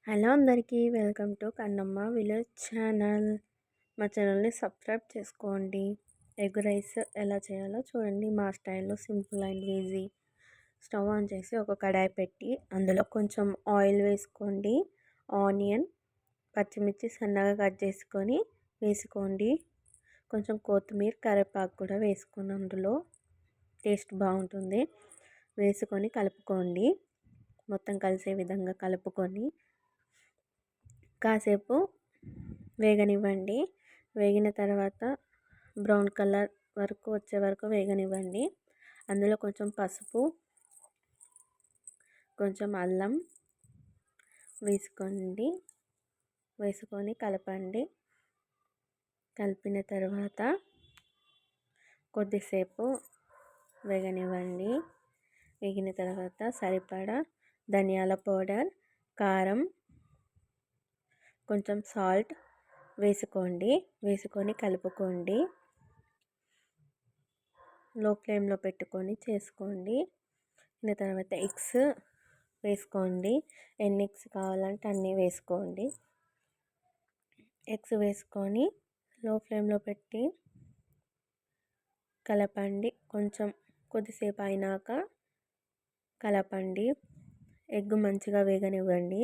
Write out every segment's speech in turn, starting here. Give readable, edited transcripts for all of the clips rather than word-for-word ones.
Hello అందరికీ welcome to Kannamma village channel. మా ఛానల్ని సబ్స్క్రైబ్ చేసుకోండి. ఎగ్ రైస్ ఎలా చేయాలో చూడండి. మా స్టైల్లో simple and easy. Stove on చేసి ఒక కడాయి పెట్టి అందులో కొంచెం ఆయిల్ వేసుకోండి. ఆనియన్, పచ్చిమిర్చి సన్నగా కట్ చేసుకొని వేసుకోండి. కొంచెం కొత్తిమీర, కరివేపాకు కూడా వేసుకొని అందులో టేస్ట్ బాగుంటుంది. వేసుకొని కలుపుకోండి. మొత్తం కలిసే విధంగా కలుపుకొని కాసేపు వేగనివ్వండి. వేగిన తర్వాత బ్రౌన్ కలర్ వరకు వచ్చే వరకు వేగనివ్వండి. అందులో కొంచెం పసుపు, కొంచెం అల్లం వేసుకొని కలపండి. కలిపిన తర్వాత కొద్దిసేపు వేగనివ్వండి. వేగిన తర్వాత సరిపడా ధనియాల పౌడర్, కారం, కొంచెం సాల్ట్ వేసుకొని కలుపుకోండి. లో ఫ్లేమ్లో పెట్టుకొని చేసుకోండి. దాని తర్వాత ఎగ్స్ వేసుకోండి. ఎన్ని ఎగ్స్ కావాలంటే అన్నీ వేసుకోండి. ఎగ్స్ వేసుకొని లో ఫ్లేమ్లో పెట్టి కలపండి. కొంచెం కొద్దిసేపు అయినాక కలపండి. ఎగ్ మంచిగా వేగనివ్వండి.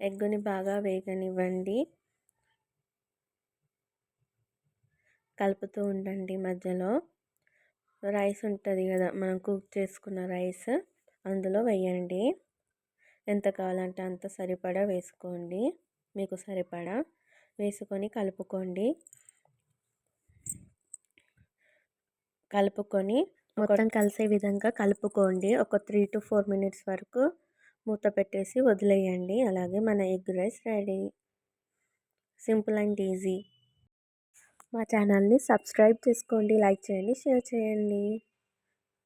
ఎగ్గుని బాగా వేగనివ్వండి. కలుపుతూ ఉండండి. మధ్యలో రైస్ ఉంటుంది కదా, మనం కుక్ చేసుకున్న రైస్ అందులో వేయండి. ఎంత కావాలంటే అంత సరిపడా వేసుకోండి. మీకు సరిపడా వేసుకొని కలుపుకొని మొత్తం కలిసే విధంగా కలుపుకోండి. ఒక 3 to 4 minutes వరకు మూత పెట్టేసి వదిలేయండి. అలాగే మన egg rice ready. Simple and easy. మా ఛానల్ని సబ్స్క్రైబ్ చేసుకోండి, లైక్ చేయండి, షేర్ చేయండి.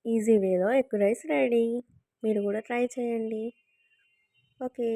ఈజీ వేలో ఎగ్ రైస్ రెడీ. మీరు కూడా ట్రై చేయండి. ఓకే.